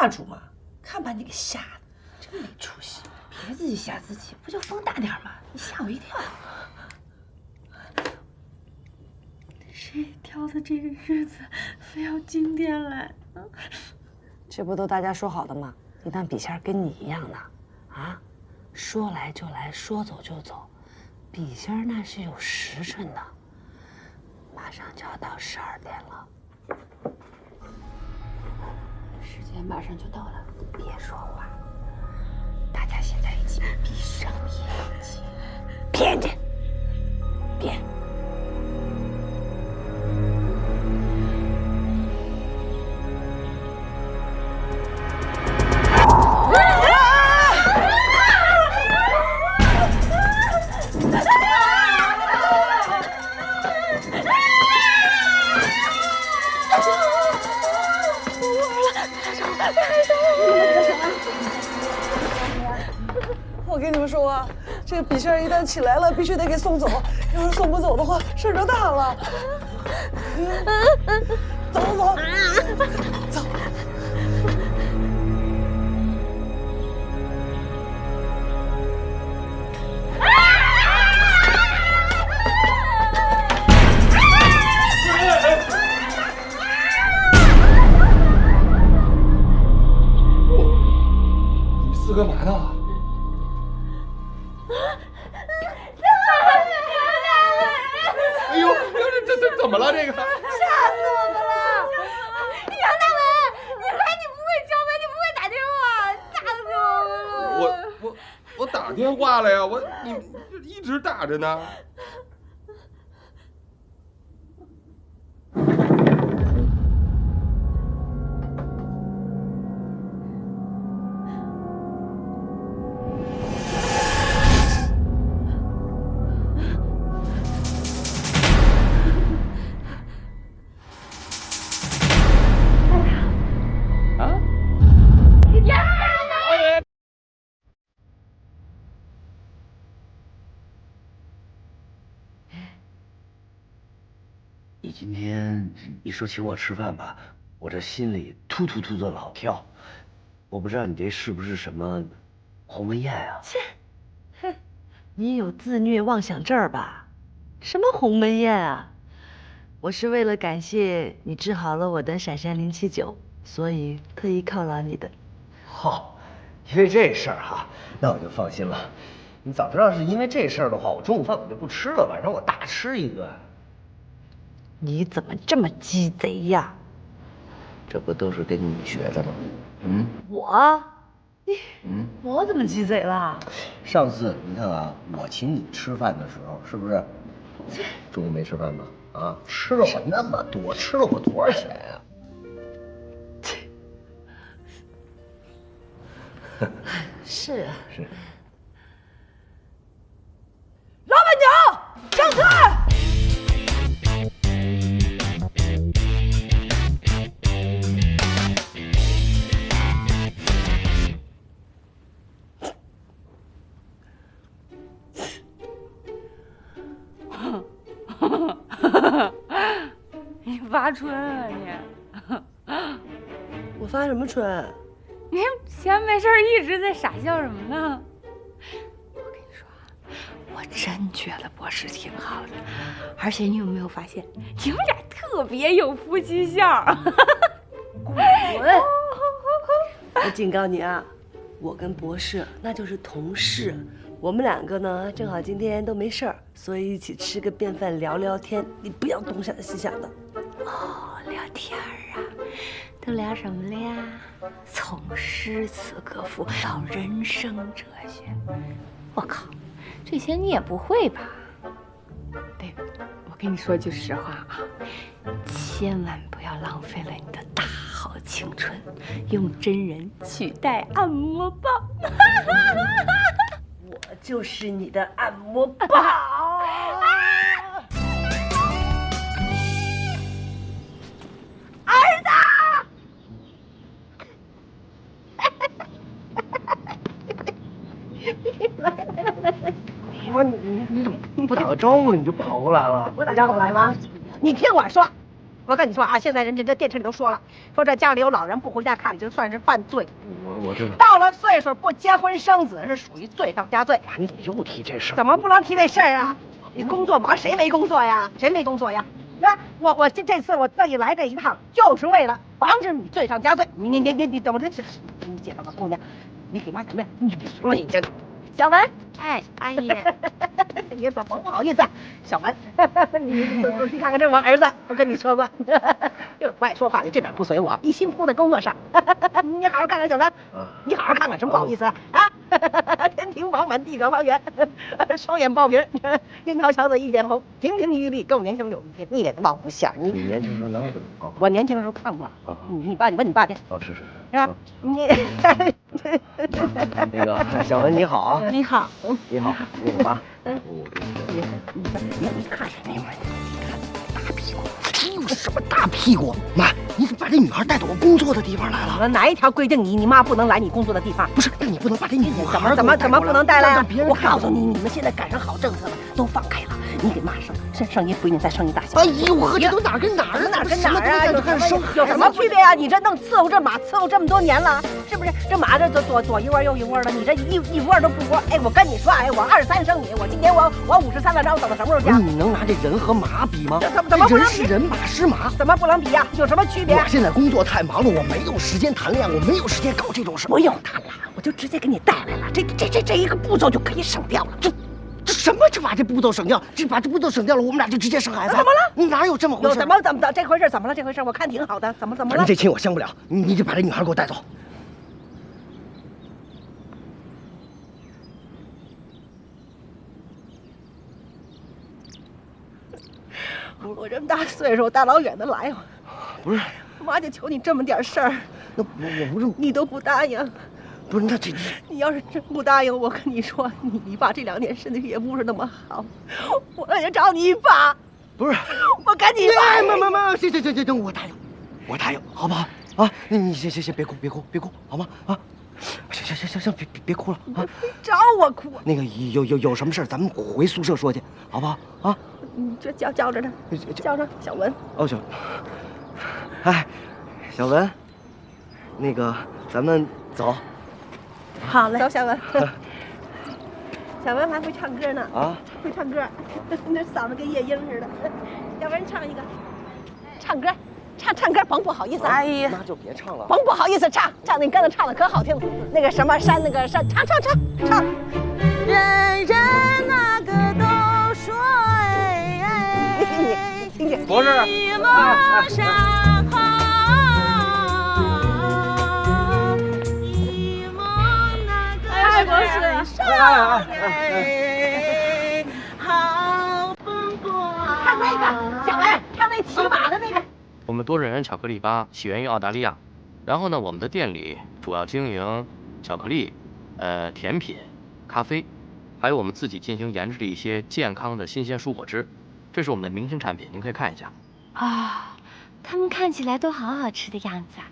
蜡烛嘛，看把你给吓的，真没出息！别自己吓自己，不就风大点吗？你吓我一跳。谁挑的这个日子，非要今天来？这不都大家说好的吗？你当笔仙跟你一样的，啊，说来就来，说走就走。笔仙那是有时辰的，马上就要到12点了。时间马上就到了，别说话，大家现在一起闭上眼睛，闭眼睛，闭。我跟你们说啊，这个笔仙一旦起来了，必须得给送走。要是送不走的话，事儿就大了。走走走。你四干嘛呢？哎呦，这怎么了？这个吓死我们了！杨大文，你来，你不会敲门，你不会打电话，吓死我们了！我打电话了呀，你一直打着呢。你今天一说请我吃饭吧，我这心里突突突的老跳。我不知道你这是不是什么鸿门宴啊？切，哼，你有自虐妄想症吧？什么鸿门宴啊？我是为了感谢你治好了我的闪闪079，所以特意犒劳你的。好，因为这事儿哈，那我就放心了。你早知道是因为这事儿的话，我中午饭我就不吃了，晚上我大吃一顿。你怎么这么鸡贼呀？这不都是跟你学的吗？嗯，我怎么鸡贼了？上次你看啊，我请你吃饭的时候，是不是中午没吃饭吧？啊，吃了我那么多，吃了我多少钱呀？是啊，是。老板娘，上菜。你发春了你？我发什么春？你闲没事一直在傻笑什么呢？我跟你说啊，我真觉得博士挺好的，而且你有没有发现，你们俩特别有夫妻相？滚！我警告你啊，我跟博士那就是同事，我们两个呢正好今天都没事儿，所以一起吃个便饭聊聊天，你不要东想西想的。哦，聊天啊，都聊什么了呀？从诗词歌赋到人生哲学，我靠，这些你也不会吧？对，我跟你说句实话啊，千万不要浪费了你的大好青春，用真人取代按摩棒。我就是你的按摩棒。你怎么不打个招呼你就跑过来了？我打招呼来吗？你听我说，我跟你说啊，现在人家这电视里都说了，说这家里有老人不回家看，就算是犯罪。我知道。到了岁数不结婚生子是属于罪上加罪。你又提这事儿？怎么不能提这事儿啊？你工作忙，谁没工作呀？谁没工作呀？那我这次我特意来这一趟，就是为了防止你罪上加罪。你等我这是，你介绍个姑娘，你给妈什么呀？你说你这。小文，哎，阿姨，你怎么不好意思？小文，你看看这我儿子，我跟你说过，就是不爱说话，你这点不随我，一心扑在工作上。你好好看看小文，你好好看看，什么不好意思啊？天庭饱满，地阁方圆，双眼爆皮，樱桃小嘴一点红，亭亭玉立，够年轻有一天，一脸望不下。你年轻时候哪有这么高？我年轻的时候看过。你爸，你问你爸去。哦，是。是吧？你那个小文你好啊。你好，你好，那个妈，你看什么呀？你看大屁股，你有什么大屁股？妈，你怎么把这女孩带到我工作的地方来了？哪一条规定你妈不能来你工作的地方？不是，那你不能把这女孩怎么不能带来啊？我告诉你，你们现在赶上好政策了，都放开了。你给妈生一不一定再生一大小。哎呦，我这都哪跟哪儿啊？哪跟哪儿啊？有什么区别啊？你这弄伺候这马伺候这么多年了，是不是？这马这左一窝右一窝的，你这一窝都不窝。哎，我跟你说，哎，我23生你，我今年我53了，让我等到什么时候去？你能拿这人和马比吗？怎么不能比？人是人，马是马，怎么不能比呀？有什么区别？我现在工作太忙了，我没有时间谈恋爱，我没有时间搞这种事。不用谈了，我就直接给你带来了，这一个步骤就可以省掉了。这什么？这把这步骤省掉，把这步骤省掉了，我们俩就直接生孩子？怎么了？你哪有这么回事？怎么的？这回事怎么了？这回事我看挺好的，怎么了？反正这亲我相不了，你就把这女孩给我带走。我这么大岁数，大老远的来，不是，妈就求你这么点事儿，那我不是你都不答应。不是，那这你要是真不答应，我跟你说，你爸这2年身体也不是那么好，我就找你爸。不是，我跟你爸。妈，行，我答应，好不好？啊，你先别哭，好吗？啊，行，别哭了啊！找我哭？那个有什么事咱们回宿舍说去，好不好？啊，你这叫着呢，叫着小文。哦，哎，小文，那个咱们走。好嘞，走，小文。小文还会唱歌呢啊，会唱歌，那嗓子跟夜莺似的。小文唱一个，唱歌，唱歌，甭不好意思。哎呀，那就别唱了，甭不好意思，唱，你刚才唱的可好听了。那个什么山，那个山，唱。人人那个都说哎，你听听。博士。博士，好风光。看那个，小文，看那骑马的那个。我们多人巧克力吧起源于澳大利亚，然后呢，我们的店里主要经营巧克力、甜品、咖啡，还有我们自己进行研制的一些健康的新鲜蔬果汁，这是我们的明星产品，您可以看一下。啊，他们看起来都好好吃的样子啊。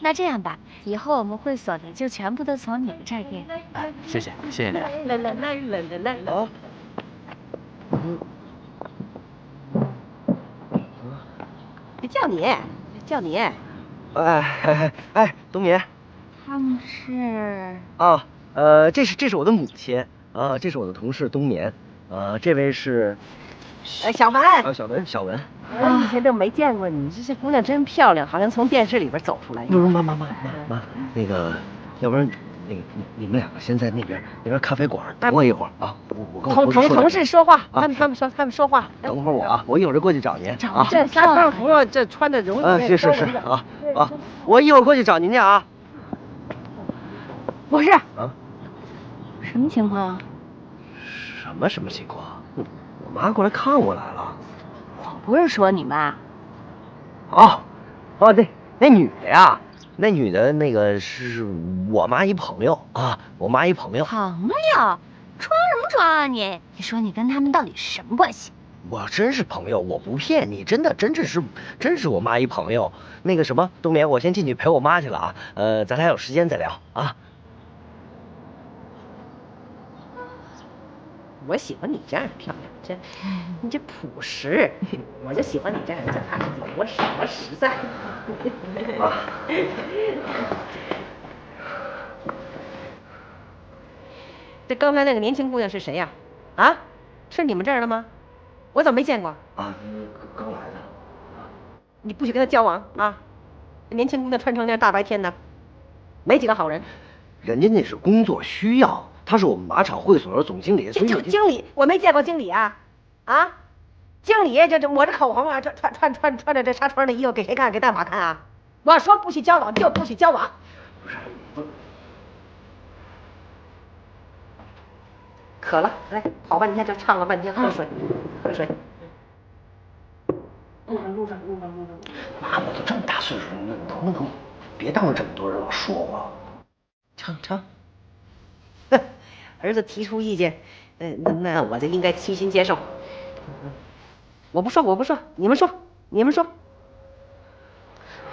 那这样吧，以后我们会所的就全部都从你们这儿订。哎，谢谢您。啊。叫你。哎，冬眠。他们是啊，这是我的母亲啊，这是我的同事冬眠，这位是，小文。小文。我以前都没见过你，这姑娘真漂亮，好像从电视里边走出来。不是妈，那个，要不然那个你们两个先在那边咖啡馆等我一会儿啊，我跟我同事说话，他们说话。等会儿我啊，我一会儿就过去找您啊。这下班服这穿的容易。是啊，我一会儿过去找您去啊。不是啊，什么情况啊？什么情况？我妈过来看我来了。不是说你妈。那女的呀，那女的那个是我妈一朋友啊，我妈一朋友。朋友？装什么装啊你？你说你跟他们到底是什么关系？我真是朋友，我不骗你，真是我妈一朋友。那个什么，冬眠，我先进去陪我妈去了啊。咱俩有时间再聊啊。我喜欢你这样漂亮，你这朴实，我就喜欢你这样脚踏实地，我实在。这刚才那个年轻姑娘是谁呀？啊，是你们这儿的吗？我怎么没见过？啊，刚来的。你不许跟她交往啊！年轻姑娘穿成那样，大白天的，没几个好人。人家那是工作需要，他是我们马场会所的总经理，所以经理，我没见过经理啊！啊，经理这抹着口红啊，穿着这纱窗的衣服给谁看？给大马看啊！我说不许交往就不许交往。不是，渴了，来跑半天就唱了半天，喝水，喝水。路上。妈，我都这么大岁数，能不能别当着这么多人老说我？成，儿子提出意见，那我就应该虚心接受。我不说，你们说。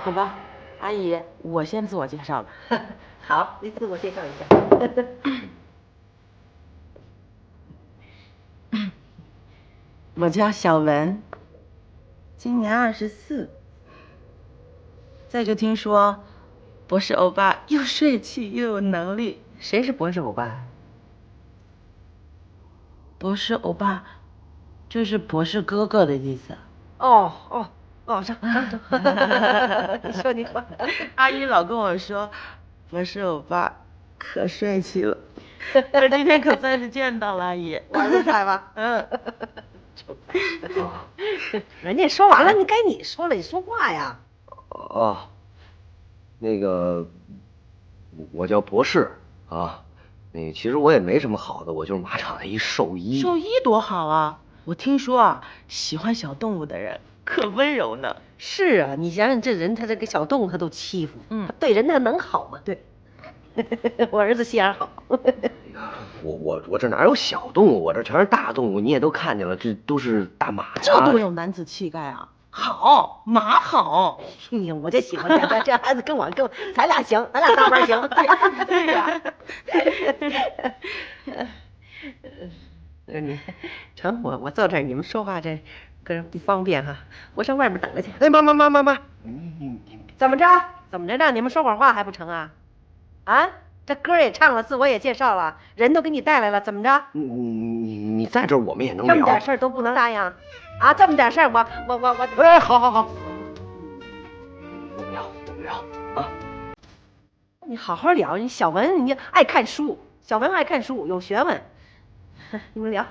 好吧，阿姨，我先自我介绍了。好，你自我介绍一下。我叫小文，今年24，再就听说博士欧巴又帅气又有能力。谁是博士欧巴？博士欧巴就是博士哥哥的意思。哦，上，你说，阿姨老跟我说，博士欧巴可帅气了，我今天可算是见到了阿姨。玩得开吧？人家说完了，该你说了，你说话呀。哦，那个，我叫博士啊。那其实我也没什么好的，我就是马场的一兽医。兽医多好啊！我听说啊，喜欢小动物的人可温柔呢。是啊，你想想这人，他这个小动物他都欺负，他对人他能好吗？对，我儿子心眼好。我这哪有小动物？我这全是大动物，你也都看见了，这都是大马呀。这多有男子气概啊！好，马好。我就喜欢这孩子，跟我，咱俩行，咱俩搭班行。对呀。你成，我坐这儿，你们说话这个不方便哈，我上外面等着去。哎，妈，怎么着？让你们说会儿话还不成啊？啊？这歌也唱了，自我也介绍了，人都给你带来了，怎么着？你在这儿我们也能聊。这么点事儿都不能答应啊？这么点事儿，我。哎，好，我们聊啊。你好好聊，你小文你爱看书，有学问，你们聊。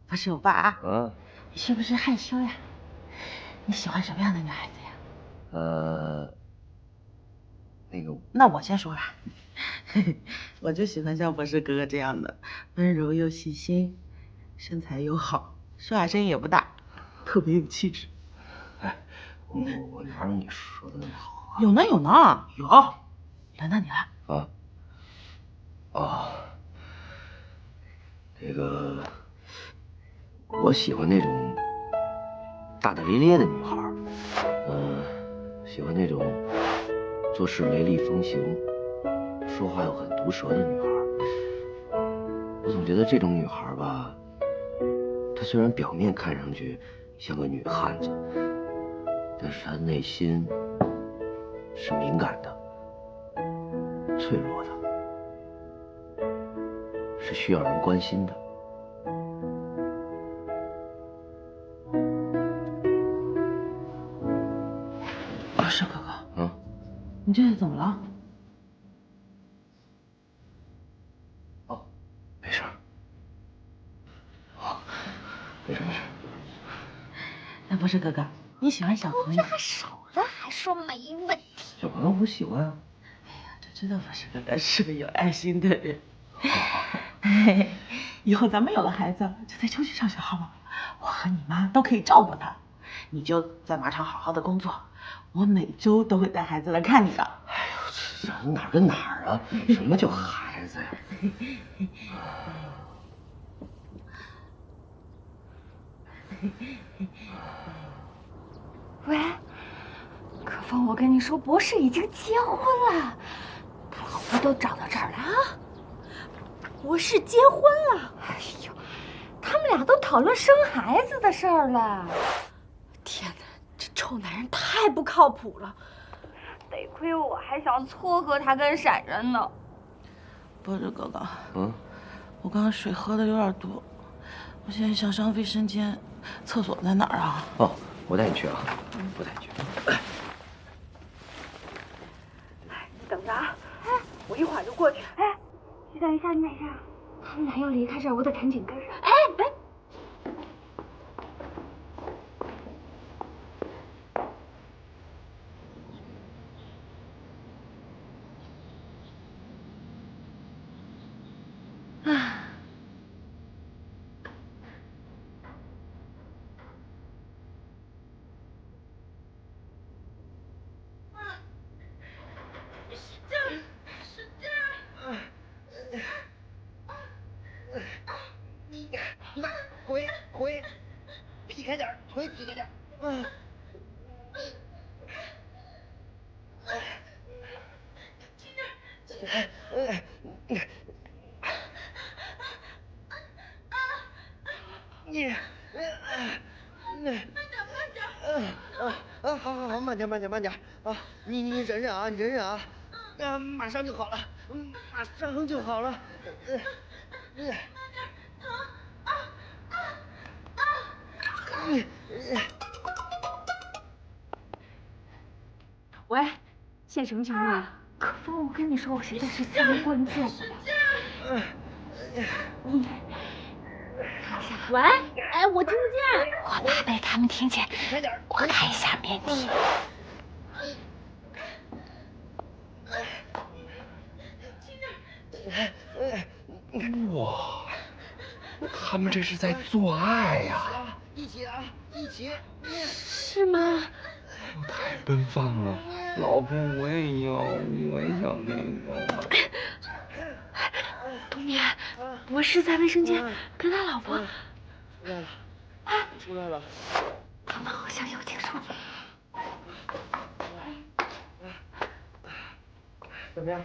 博士欧巴啊，你是不是害羞呀？你喜欢什么样的女孩子呀？那我先说吧。我就喜欢像博士哥哥这样的，温柔又细心，身材又好，说话声音也不大，特别有气质。哎，我哪有你说的那么好啊？有呢，有。轮到你了。这个。我喜欢那种大大咧咧的女孩，喜欢那种做事雷厉风行、说话又很毒舌的女孩。我总觉得这种女孩吧，她虽然表面看上去像个女汉子，但是她的内心是敏感的、脆弱的，是需要人关心的。博士哥哥，你这是怎么了？哦，没事。没事。那博士哥哥，你喜欢小朋友？拉手了还说没问题？小朋友我喜欢啊。哎呀，这知道博士哥哥是个有爱心的人。以后咱们有了孩子，就再出去上学好吗？我和你妈都可以照顾他。你就在马场好好的工作，我每周都会带孩子来看你的。哎呦，这哪儿跟哪儿啊？什么叫孩子呀？喂，可风，我跟你说，博士已经结婚了，他老婆都找到这儿来啊。博士结婚了？哎呦，他们俩都讨论生孩子的事儿了。天哪，这臭男人太不靠谱了！得亏我还想撮合他跟闪闪呢。博士哥哥，我刚刚水喝的有点多，我现在想上卫生间，厕所在哪儿啊？哦，我带你去啊，我带你去。等着啊，我一会儿就过去。哎，你等一下，你等一下，他们俩要离开这儿，我得赶紧跟上。哎，腿劈开点，腿劈开点。好，慢点啊！你忍忍啊，你忍忍啊，马上就好了，马上就好了。喂，现什么情况啊？可风，我跟你说，我实在是心里关键了。喂，哎，我听不见。我怕被他们听见，我开一下免提。哇，他们这是在做爱呀！一起啊，一起！是吗？太奔放了，老婆，我也想那个。冬眠，博士在卫生间跟他老婆。出来了。他们好像有听说。怎么样？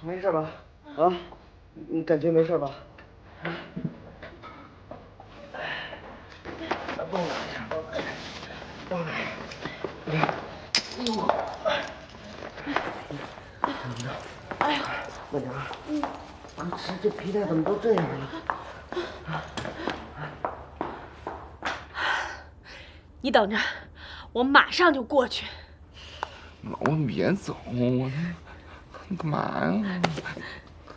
没事吧？啊？你感觉没事吧？抱我一下，抱我一下。哎呀，慢点啊！这皮带怎么都这样了？你等着，我马上就过去。老婆，别走，你干嘛呀？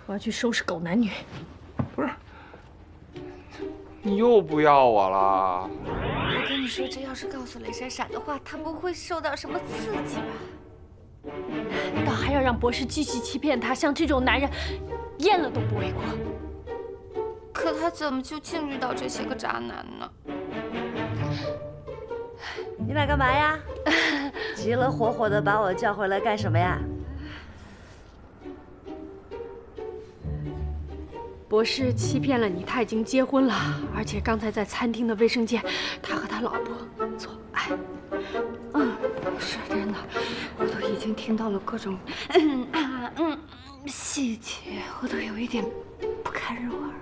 我要去收拾狗男女。不是，你又不要我了？我跟你说，这要是告诉雷闪闪的话，他不会受到什么刺激吧？难道还要让博士继续欺骗他？像这种男人，验了都不为过。可他怎么就竟遇到这些个渣男呢？你俩干嘛呀？急了火火的把我叫回来干什么呀？博士欺骗了你，他已经结婚了，而且刚才在餐厅的卫生间，他和他老婆做爱。是真的，我都已经听到了各种细节，我都有一点不堪入耳。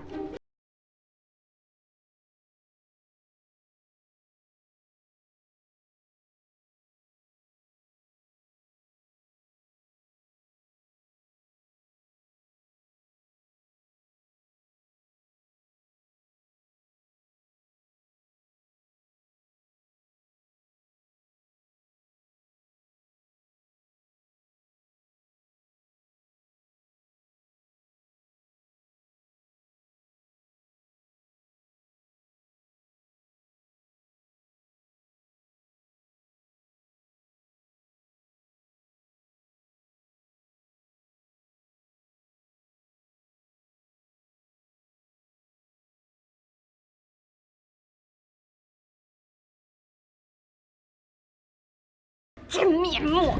真面目。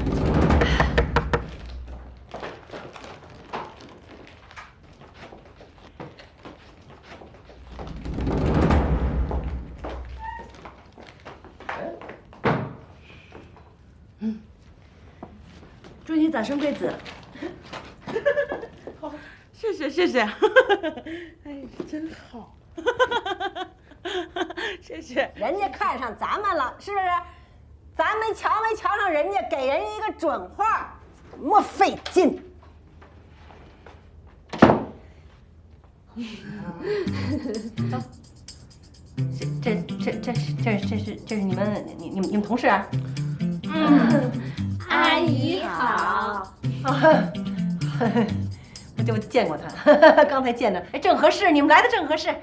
祝你早生贵子。好，谢谢谢谢。哎，真好。谢谢。人家看上咱们了，是不是？咱们瞧没瞧上人家，给人一个准话，怎么费劲？这是你们同事啊？阿姨好。我见过他，刚才见着，哎，正合适，你们来的正合适。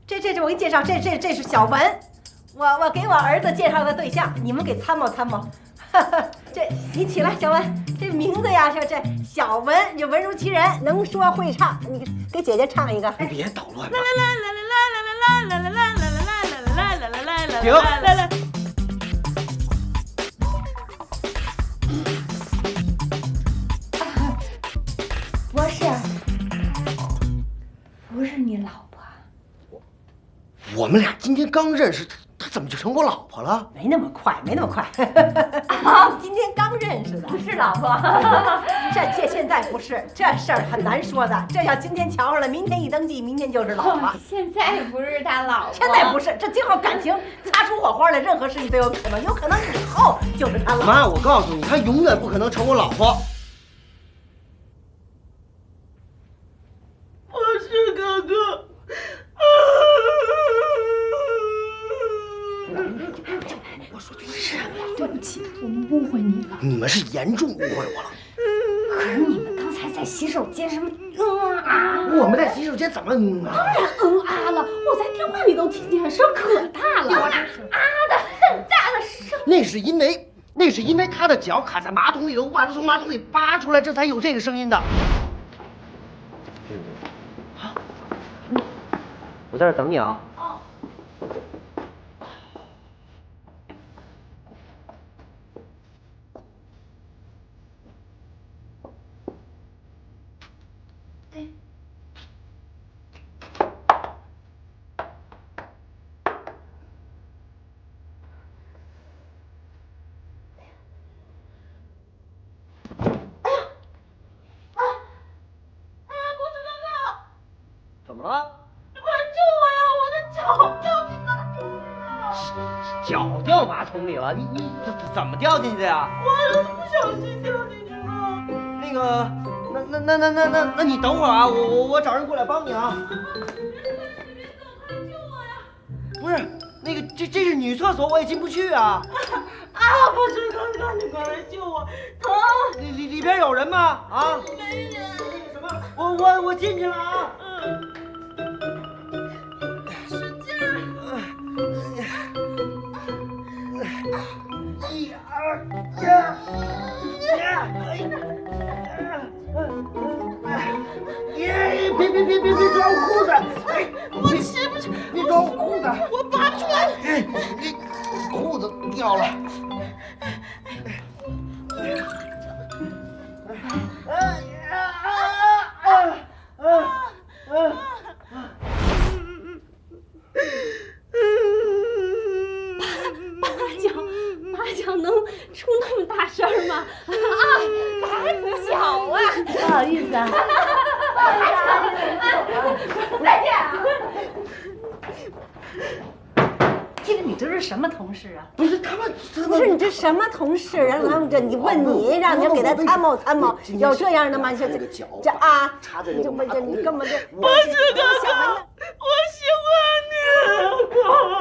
这我给你介绍，这是小文，我给我儿子介绍的对象，你们给参谋参谋。这你起来，小文，这名字呀，这小文就文如其人，能说会唱，你给姐姐唱一个。你别捣乱吧。停！来。不是你老婆。我们俩今天刚认识，她怎么就成我老婆了？没那么快。今天刚认识的，不是老婆。这现在不是，这事儿很难说的。这要今天瞧上了，明天一登记，明天就是老婆。现在不是他老婆。现在不是，这今后感情擦出火花来，任何事情都有可能，有可能以后就是他老婆。妈，我告诉你，她永远不可能成我老婆。我是哥哥。我说句实话，对不起，我们误会你了。你们是严重误会我了。可是你们刚才在洗手间什么啊？我们在洗手间怎么当然啊了，我在电话里都听见，声可大了，啊的很大的声。那是因为他的脚卡在马桶里头，我把他从马桶里扒出来，这才有这个声音的。我在这等你啊。怎么了？你快救我呀！我的脚掉进马桶里了。脚掉马桶里了？你怎么掉进去的呀？我不小心掉进去了。那个，那你等会儿啊，我找人过来帮你啊。你别走，快救我呀！不是，那个这是女厕所，我也进不去啊。不是哥哥，你快来救我，疼！里边有人吗？啊？没人。什么？我进去了啊。使劲儿。一二三，别抓我裤子！我起不去，别抓我裤子！我拔不出来。你裤子掉了。八角能出那么大声吗？还小啊！不好意思啊。再见啊！这个你这是什么同事啊？不是他们，不是你这什么同事？让这你问你，让你给他参谋参谋，有这样的吗？这啊，插在那个马桶里，你根本就不是哥哥，我喜欢你。